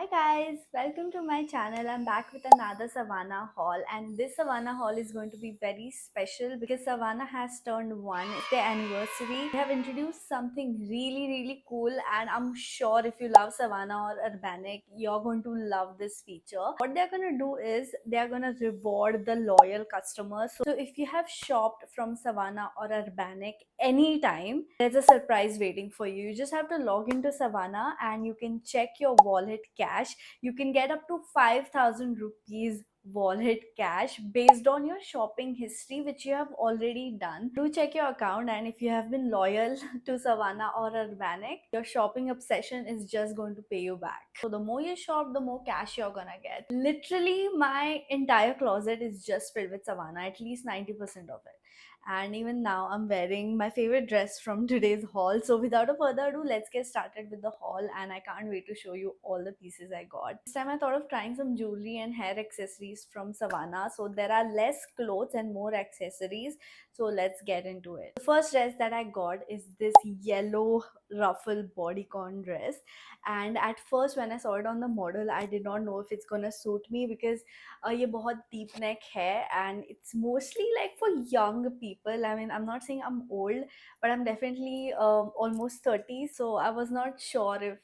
Hi guys, welcome to my channel. I'm back with another Savannah haul, and this Savannah haul is going to be very special because Savannah has turned one. It's their anniversary. They have introduced something really cool, and I'm sure if you love Savannah or Urbanic, you're going to love this feature. What they're going to do is they're going to reward the loyal customers. So if you have shopped from Savannah or Urbanic anytime, there's a surprise waiting for you. You just have to log into Savannah and you can check your wallet cash. You can get up to 5,000 rupees wallet cash based on your shopping history, which you have already done. Do check your account, and if you have been loyal to Savannah or Urbanic, your shopping obsession is just going to pay you back. So the more you shop, the more cash you're gonna get. Literally, my entire closet is just filled with Savannah, at least 90% of it. And even now I'm wearing my favorite dress from today's haul. So without a further ado, let's get started with the haul, and I can't wait to show you all the pieces I got. This time I thought of trying some jewelry and hair accessories from Savannah. So there are less clothes and more accessories, so let's get into it. The first dress that I got is this yellow ruffle bodycon dress, and at first when I saw it on the model, I did not know if it's gonna suit me because ये बहुत deep neck है and it's mostly like for young people. I mean, I'm not saying I'm old, but I'm definitely almost 30, so I was not sure if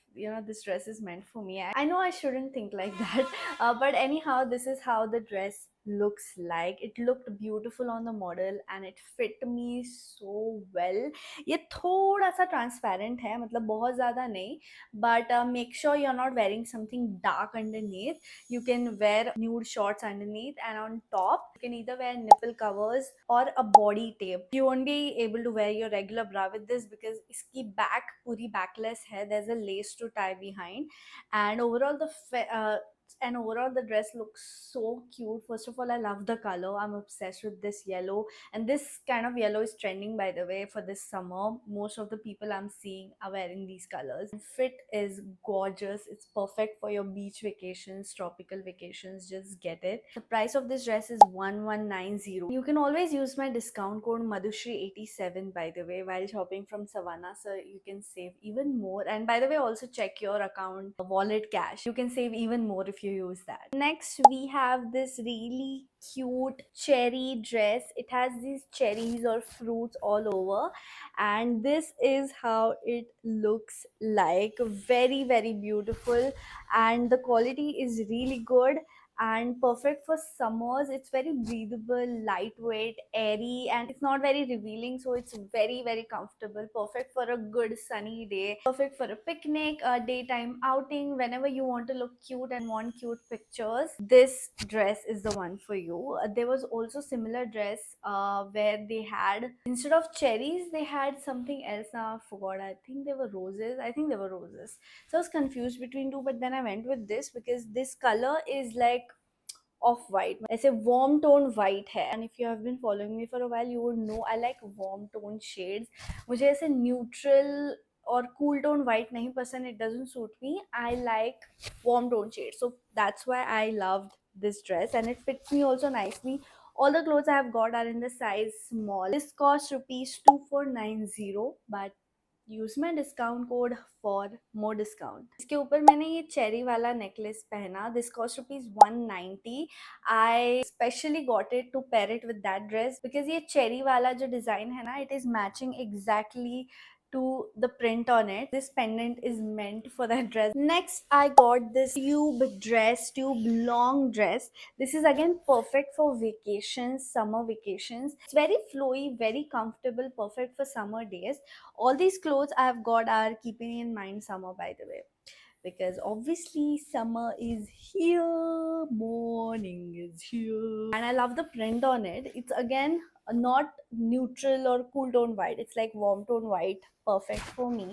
this dress is meant for me. I know I shouldn't think like that, but anyhow, this is how the dress looks like. It looked beautiful on the model and it fit me so well. ये थोड़ा सा transparent है, मतलब बहुत ज़्यादा नहीं, but make sure you're not wearing something dark underneath. You can wear nude shorts underneath, and on top you can either wear nipple covers or a body tape. You won't be able to wear your regular bra with this because iski back puri backless hai. There's a lace to tie behind, and overall the dress looks so cute. First of all, I love the color. I'm obsessed with this yellow, and this kind of yellow is trending, by the way, for this summer. Most of the people I'm seeing are wearing these colors. Fit is gorgeous. It's perfect for your beach vacations, tropical vacations. Just get it. The price of this dress is 1190. You can always use my discount code Madhushri87, by the way, while shopping from Savannah, so you can save even more. And by the way, also check your account wallet cash. You can save even more if you use that. Next, we have this really cute cherry dress. It has these cherries or fruits all over, and this is how it looks like. Very beautiful, and the quality is really good and perfect for summers. It's very breathable, lightweight, airy, and it's not very revealing, so it's very comfortable. Perfect for a good sunny day, perfect for a picnic, a daytime outing. Whenever you want to look cute and want cute pictures, this dress is the one for you. There was also similar dress where they had, instead of cherries, they had something else. Now I forgot. I think they were roses. So I was confused between two, but then I went with this because this color is like of white, ऐसे warm tone white है. And if you have been following me for a while, you would know I like warm tone shades. मुझे ऐसे neutral और cool tone white नहीं पसंद. It doesn't suit me. I like warm tone shades, so that's why I loved this dress, and it fits me also nicely. All the clothes I have got are in the size small. This cost rupees 2490, but use my discount code for more discount. इसके ऊपर मैंने ये cherry वाला necklace पहना. This cost ₹190. I specially got it to pair it with that dress because ये cherry वाला जो design है ना, it is matching exactly to the print on it. This pendant is meant for that dress. Next, I got this tube long dress. This is again perfect for vacations, summer vacations. It's very flowy, very comfortable, perfect for summer days. All these clothes I have got are keeping in mind summer, by the way, because obviously summer is here, morning is here, and I love the print on it. It's again not neutral or cool tone white, it's like warm tone white, perfect for me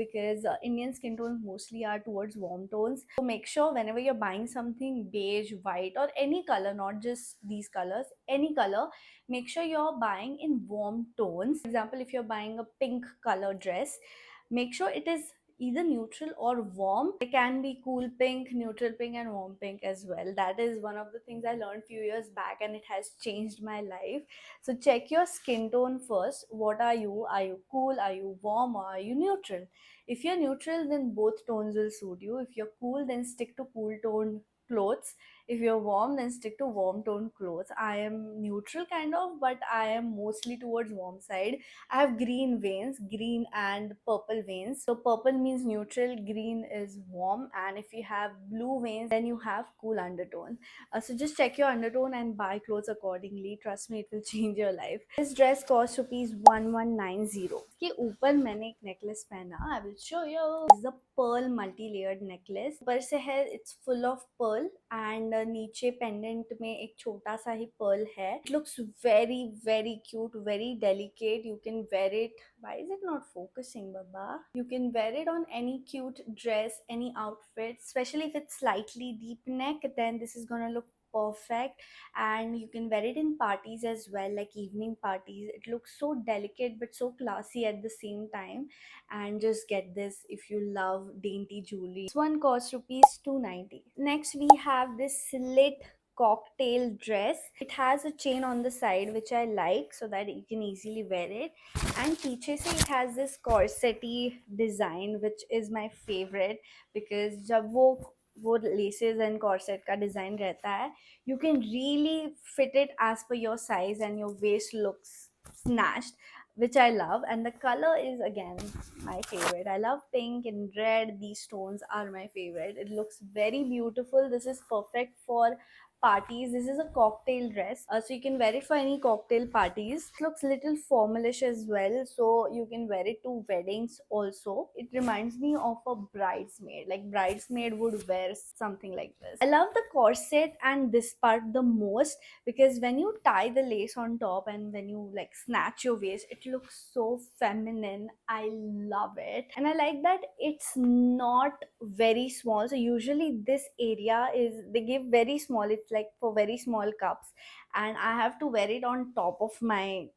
because Indian skin tones mostly are towards warm tones. So make sure whenever you're buying something beige, white, or any color, not just these colors, any color, make sure you're buying in warm tones. For example, if you're buying a pink color dress, make sure it is either neutral or warm. It can be cool pink, neutral pink, and warm pink as well. That is one of the things I learned few years back, and it has changed my life. So check your skin tone first. What are you? Are you cool? Are you warm? Or are you neutral? If you're neutral, then both tones will suit you. If you're cool, then stick to cool tone clothes. If you're warm, then stick to warm tone clothes. I am neutral kind of, but I am mostly towards warm side. I have green veins, green and purple veins. So purple means neutral, green is warm, and if you have blue veins, then you have cool undertone. So just check your undertone and buy clothes accordingly. Trust me, it will change your life. This dress costs rupees 1190. इसके ऊपर मैंने एक necklace पहना. I will show you. This is a pearl multi-layered necklace. ऊपर से है, it's full of pearl, and नीचे pendant में एक छोटा सा ही pearl है. It looks very very cute, very delicate. You can wear it. Why is it not focusing, Baba? You can wear it on any cute dress, any outfit, especially if it's slightly deep neck, then this is gonna look perfect. And you can wear it in parties as well, like evening parties. It looks so delicate but so classy at the same time. And just get this if you love dainty jewelry. This one costs rupees 290. Next we have this slit cocktail dress. It has a chain on the side which I like, so that you can easily wear it. And पीछे से it has this corset-y design which is my favorite, because जब वो laces and corset का design रहता है, you can really fit it as per your size and your waist looks snatched, which I love. And the color is again my favorite. I love pink and red. These tones are my favorite. It looks very beautiful. This is perfect for parties. This is a cocktail dress, so you can wear it for any cocktail parties. It looks little formalish as well, so you can wear it to weddings also. It reminds me of a bridesmaid, like bridesmaid would wear something like this. I love the corset and this part the most, because when you tie the lace on top and when you like snatch your waist, it looks so feminine. I love it. And I like that it's not very small. So usually this area is, they give very small, it's like for very small cups, and I have to wear it on top of my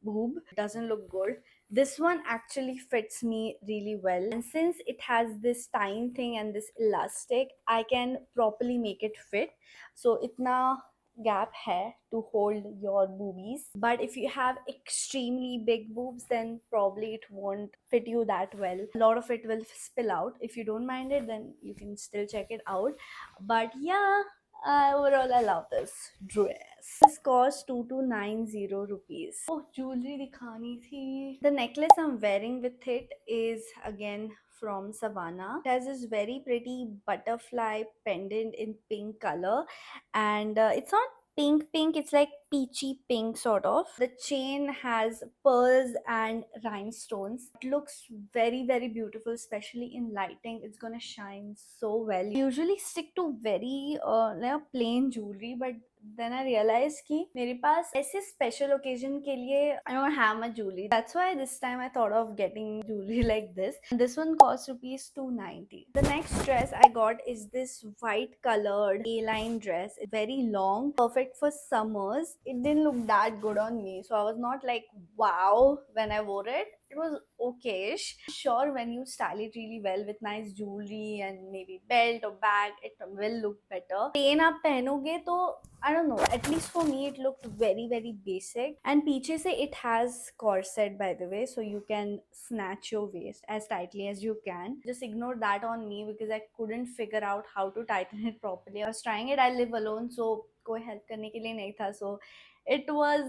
boob. It doesn't look good. This one actually fits me really well, and since it has this tying thing and this elastic, I can properly make it fit. So itna gap hai to hold your boobies. But if you have extremely big boobs, then probably it won't fit you that well. A lot of it will spill out. If you don't mind it, then you can still check it out. But yeah, overall I love this dress. This cost 2290 rupees. Oh, jewelry dikhani thi. The necklace I'm wearing with it is again from Savannah. It has this very pretty butterfly pendant in pink color, and it's not pink, it's like peachy pink sort of. The chain has pearls and rhinestones. It looks very very beautiful, especially in lighting. It's gonna shine so well. I usually stick to very like plain jewelry, but then I realized कि मेरे पास ऐसे special occasion के लिए I don't have much jewelry. That's why this time I thought of getting jewelry like this. And this one costs rupees 290. The next dress I got is this white colored A-line dress. It's very long, perfect for summers. It didn't look that good on me, so I was not like wow when I wore it. It was okayish. Sure, when you style it really well with nice jewelry and maybe belt or bag, it will look better. Plain आप पहनोगे तो I don't know, at least for me it looked very very basic. And पीछे से it has corset by the way, so you can snatch your waist as tightly as you can. Just ignore that on me because I couldn't figure out how to tighten it properly. I was trying it. I live alone, so कोई help करने के लिए नहीं था, so it was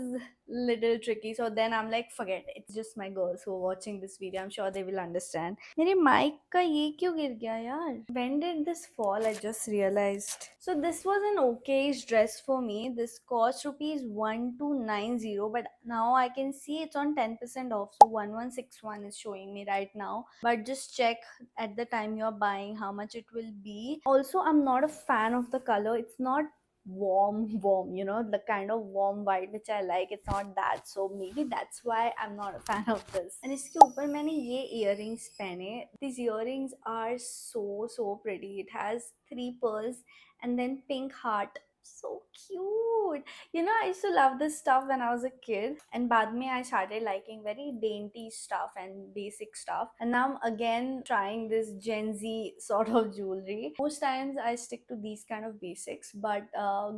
little tricky. So then I'm like, forget it. It's just my girls who are watching this video. I'm sure they will understand. मेरे mic का ये क्यों गिर गया यार? When did this fall? I just realized. So this was an okayish dress for me. This cost rupees 1290, but now I can see it's on 10% off. So 1161 is showing me right now. But just check at the time you're buying how much it will be. Also, I'm not a fan of the color. It's not warm, you know, the kind of warm white which I like. It's not that, so maybe that's why I'm not a fan of this. And इसके ऊपर मैंने ये earrings पहने. These earrings are so pretty. It has 3 pearls and then pink heart. So cute. You know, I used to love this stuff when I was a kid, and बाद में I started liking very dainty stuff and basic stuff, and now I'm again trying this Gen Z sort of jewelry. Most times I stick to these kind of basics, but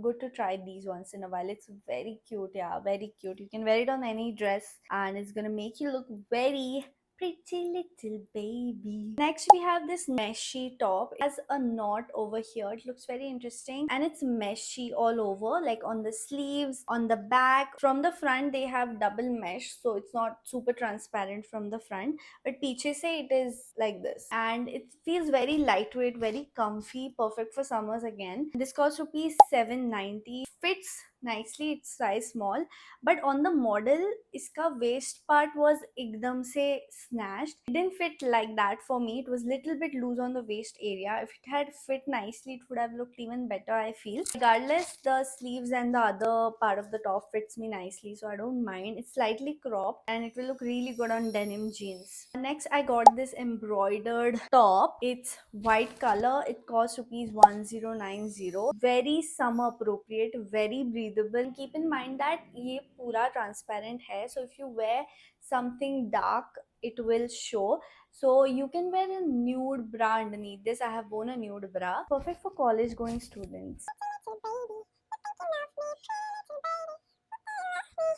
good to try these once in a while. It's very cute. Yeah, very cute. You can wear it on any dress and it's gonna make you look very pretty little baby. Next, we have this meshy top. It has a knot over here. It looks very interesting and it's meshy all over, like on the sleeves, on the back. From the front, they have double mesh, so it's not super transparent from the front. But piche se it is like this, and it feels very lightweight, very comfy, perfect for summers again. This costs rupees 790. Fits nicely. It's size small, but on the model iska waist part was ekdam se snatched. It didn't fit like that for me. It was little bit loose on the waist area. If it had fit nicely, it would have looked even better, I feel. Regardless, the sleeves and the other part of the top fits me nicely, so I don't mind. It's slightly cropped and it will look really good on denim jeans. Next, I got this embroidered top. It's white color. It costs rupees 1090. Very summer appropriate, very breathable. Keep in mind that ये पूरा transparent है, so if you wear something dark, it will show. So you can wear a nude bra underneath this. I have worn a nude bra. Perfect for college going students.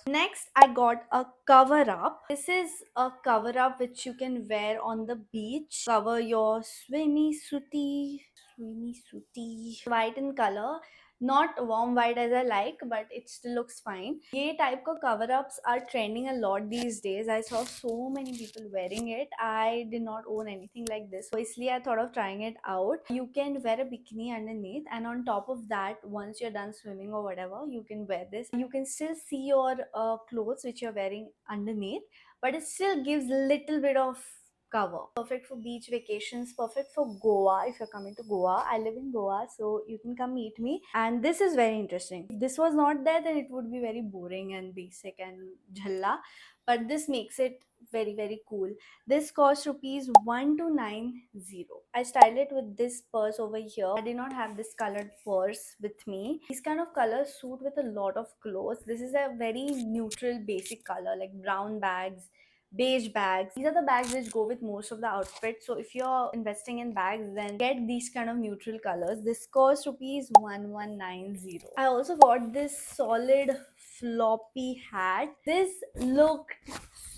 Next, I got a cover up. This is a cover up which you can wear on the beach. Cover your swimmy suti, white in color. Not warm white as I like, but it still looks fine. ये type का cover ups are trending a lot these days. I saw so many people wearing it. I did not own anything like this, so इसलिए I thought of trying it out. You can wear a bikini underneath, and on top of that, once you're done swimming or whatever, you can wear this. You can still see your clothes which you're wearing underneath, but it still gives little bit of cover. Perfect for beach vacations, perfect for Goa. If you're coming to Goa, I live in Goa, so you can come meet me. And this is very interesting. If this was not there, then it would be very boring and basic and jhalla, but this makes it very cool. This costs rupees 1290. I styled it with this purse over here. I did not have this colored purse with me. These kind of colors suit with a lot of clothes. This is a very neutral basic color, like brown bags, beige bags. These are the bags which go with most of the outfits. So if you're investing in bags, then get these kind of neutral colors. This costs rupees 1190. I also got this solid floppy hat. This looked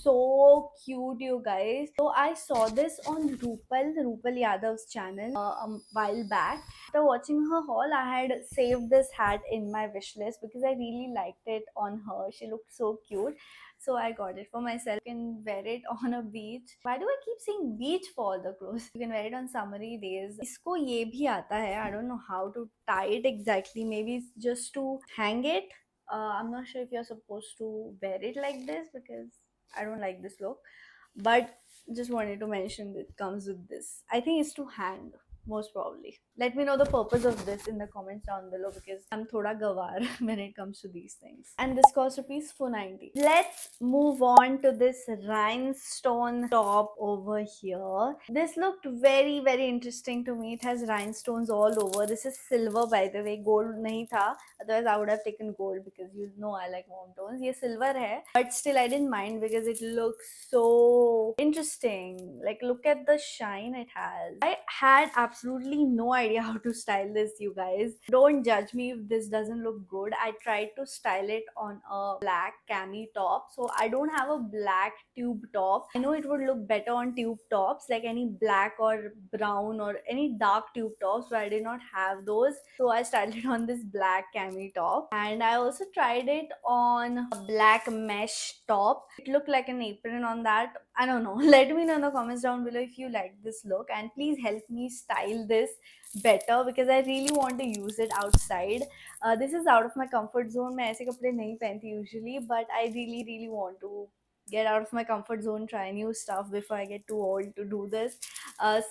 so cute, you guys. So I saw this on Rupal Yadav's channel a while back. After watching her haul, I had saved this hat in my wish list because I really liked it on her. She looked so cute. So I got it for myself. You can wear it on a beach. Why do I keep saying beach for all the clothes? You can wear it on summery days. इसको ये भी आता है. I don't know how to tie it exactly. Maybe it's just to hang it. I'm not sure if you're supposed to wear it like this because I don't like this look. But just wanted to mention it comes with this. I think it's to hang, most probably. Let me know the purpose of this in the comments down below because I'm thoda gawar when it comes to these things. And this costs rupees 490. Let's move on to this rhinestone top over here. This looked very interesting to me. It has rhinestones all over. This is silver, by the way. Gold nahi tha. Otherwise I would have taken gold because you know I like warm tones. Ye silver hai, but still I didn't mind because it looks so interesting. Like, look at the shine it has. I had absolutely no idea how to style this, you guys. Don't judge me if this doesn't look good. I tried to style it on a black cami top, so I don't have a black tube top. I know it would look better on tube tops, like any black or brown or any dark tube tops, but I did not have those, so I styled it on this black cami top. And I also tried it on a black mesh top. It looked like an apron on that. I don't know. Let me know in the comments down below if you like this look, and please help me style this better because I really want to use it outside. This is out of my comfort zone. मैं ऐसे कपड़े नहीं पहनती usually, but I really want to get out of my comfort zone, try new stuff before I get too old to do this.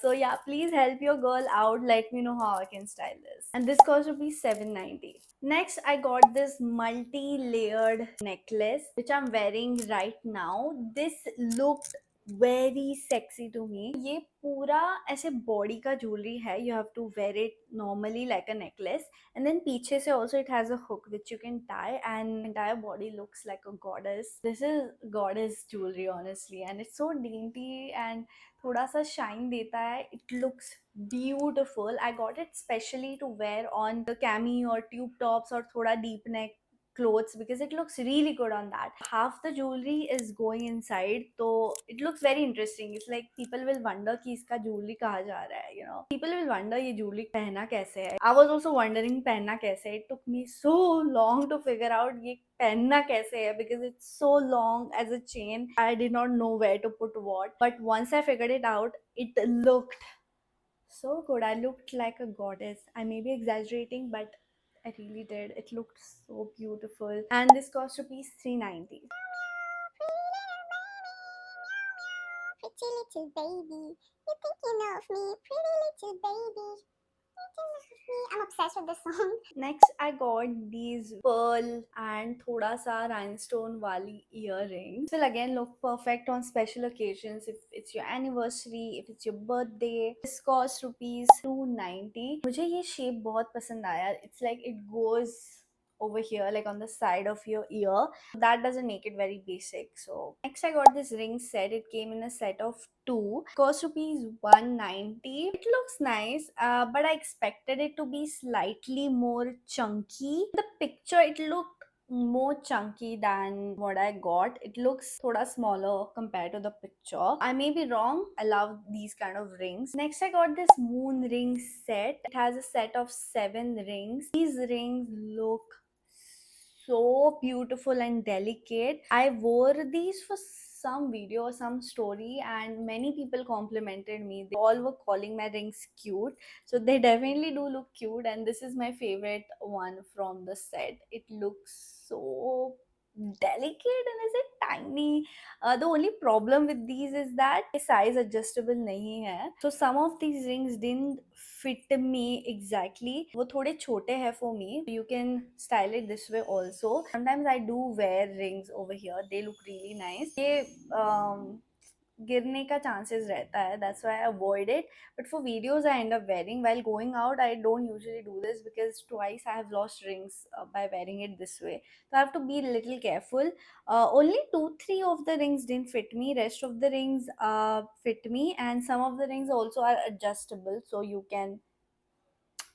So yeah, please help your girl out. Let me know how I can style this. And this cost rupees 790. Next, I got this multi-layered necklace which I'm wearing right now. This looked very sexy to me. ये पूरा ऐसे body का jewelry है. You have to wear it normally like a necklace, and then पीछे से also it has a hook which you can tie, and entire body looks like a goddess. This is goddess jewelry honestly, and it's so dainty and थोड़ा सा shine देता है. It looks beautiful. I got it specially to wear on the cami or tube tops or थोड़ा deep neck clothes because it looks really good on that. Half the jewelry is going inside, so it looks very interesting. It's like people will wonder कि इसका jewelry कहाँ जा रहा है, you know. People will wonder ये jewelry पहना कैसे है. I was also wondering पहनना कैसे है. It took me so long to figure out ये पहनना कैसे है because it's so long as a chain. I did not know where to put what. But once I figured it out, it looked so good. I looked like a goddess. I may be exaggerating, but I really did. It looked so beautiful. And this cost rupees 390. Pretty little baby, you're thinking of me, pretty little baby. I'm obsessed with this song. Next, I got these pearl and thoda sa rhinestone wali earrings. Will again look perfect on special occasions if it's your anniversary, if it's your birthday. This cost rupees 290. मुझे ये shape बहुत पसंद आया. It's like it goes over here, like on the side of your ear. That doesn't make it very basic. So next I got this ring set. It came in a set of two. Cost rupees 190. It looks nice, but I expected it to be slightly more chunky. The picture, it looked more chunky than what I got. It looks thoda smaller compared to the picture. I may be wrong. I love these kind of rings. Next I got this moon ring set. It has a set of 7 rings. These rings look so beautiful and delicate. I wore these for some video or some story and many people complimented me. They all were calling my rings cute. So they definitely do look cute, and this is my favorite one from the set. It looks so delicate and is it tiny. The only problem with these is that size adjustable nahi hai. So some of these rings didn't fit me exactly. वो थोड़े छोटे हैं for me. You can style it this way also. Sometimes I do wear rings over here. They look really nice. ये गिरने का chances रहता है. That's why I avoid it. But for videos I end up wearing. While going out I don't usually do this because twice I have lost rings by wearing it this way. So I have to be a little careful. Only 2-3 of the rings didn't fit me. Rest of the rings fit me, and some of the rings also are adjustable, so you can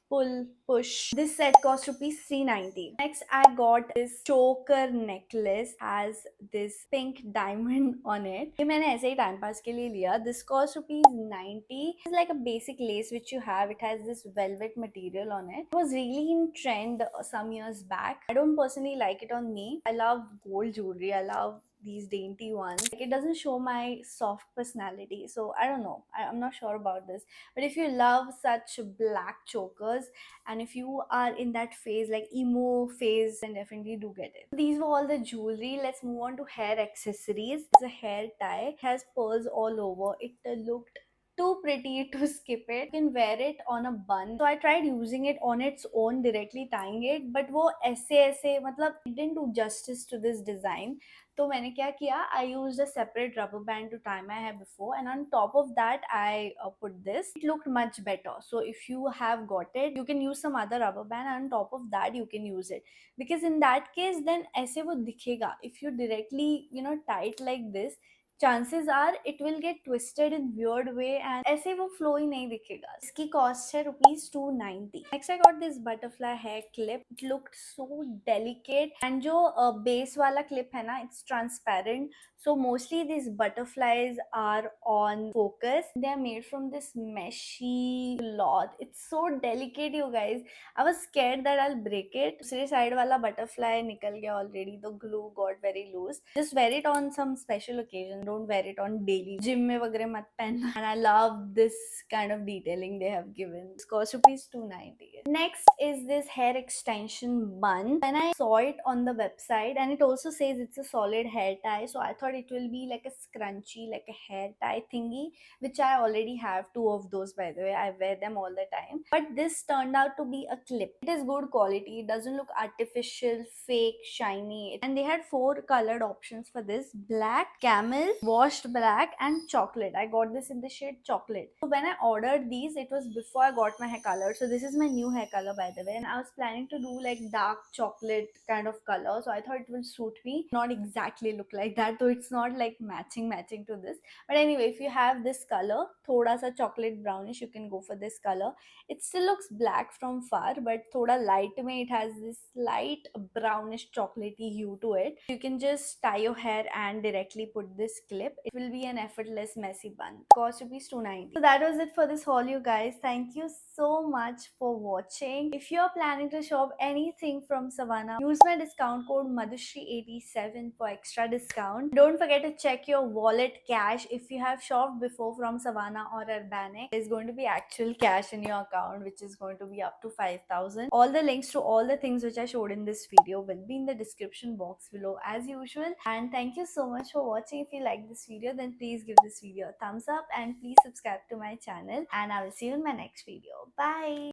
pull, push. This set cost rupees 390. Next, I got this choker necklace. Has this pink diamond on it. ये मैंने ऐसे ही time pass के लिए लिया. This cost rupees 90. It's like a basic lace which you have. It has this velvet material on it. It was really in trend some years back. I don't personally like it on me. I love gold jewelry. I love these dainty ones. Like, it doesn't show my soft personality. So I don't know. I'm not sure about this. But if you love such black chokers and if you are in that phase, like emo phase, then definitely do get it. These were all the jewelry. Let's move on to hair accessories. It's a hair tie. It has pearls all over. It looked too pretty to skip it. You can wear it on a bun. So I tried using it on its own, directly tying it, but वो ऐसे ऐसे मतलब it didn't do justice to this design. तो मैंने क्या किया, I used a separate rubber band to tie my hair before, and on top of that I put this. It looked much better. So if you have got it, you can use some other rubber band, and on top of that you can use it, because in that case then ऐसे वो दिखेगा. If you directly tie it like this, chances are it will get twisted in weird way and ऐसे वो flow ही नहीं दिखेगा. इसकी cost है rupees 290. Next I got this butterfly hair clip. It looked so delicate, and जो base वाला clip है ना, it's transparent. So mostly these butterflies are on focus. They are made from this meshy cloth. It's so delicate, you guys. I was scared that I'll break it. दूसरे side वाला butterfly निकल गया already. The glue got very loose. Just wear it on some special occasion. Don't wear it on daily. Gym में वगैरह मत पहनना. And I love this kind of detailing they have given. It cost rupees 290. Next is this hair extension bun. When I saw it on the website, and it also says it's a solid hair tie, so I thought it will be like a scrunchie, like a hair tie thingy, which I already have 2 of those, by the way. I wear them all the time. But this turned out to be a clip. It is good quality. It doesn't look artificial, fake, shiny. And they had 4 colored options for this: black, camel, washed black and chocolate. I got this in the shade chocolate. So when I ordered these, it was before I got my hair color. So this is my new hair color, by the way, and I was planning to do like dark chocolate kind of color, so I thought it will suit me. Not exactly look like that, though it's not like matching to this. But anyway, if you have this color, thoda sa chocolate brownish, you can go for this color. It still looks black from far, but thoda light mein it has this light brownish chocolatey hue to it. You can just tie your hair and directly put this clip. It will be an effortless messy bun. Cost rupees 290. So that was it for this haul, you guys. Thank you so much for watching. If you're planning to shop anything from Savannah, use my discount code Madhushri87 for extra discount. Don't forget to check your wallet cash. If you have shopped before from Savannah or Urbanic, there's going to be actual cash in your account, which is going to be up to 5,000. All the links to all the things which I showed in this video will be in the description box below as usual. And thank you so much for watching. If you like this video, then please give this video a thumbs up and please subscribe to my channel, and I will see you in my next video. Bye.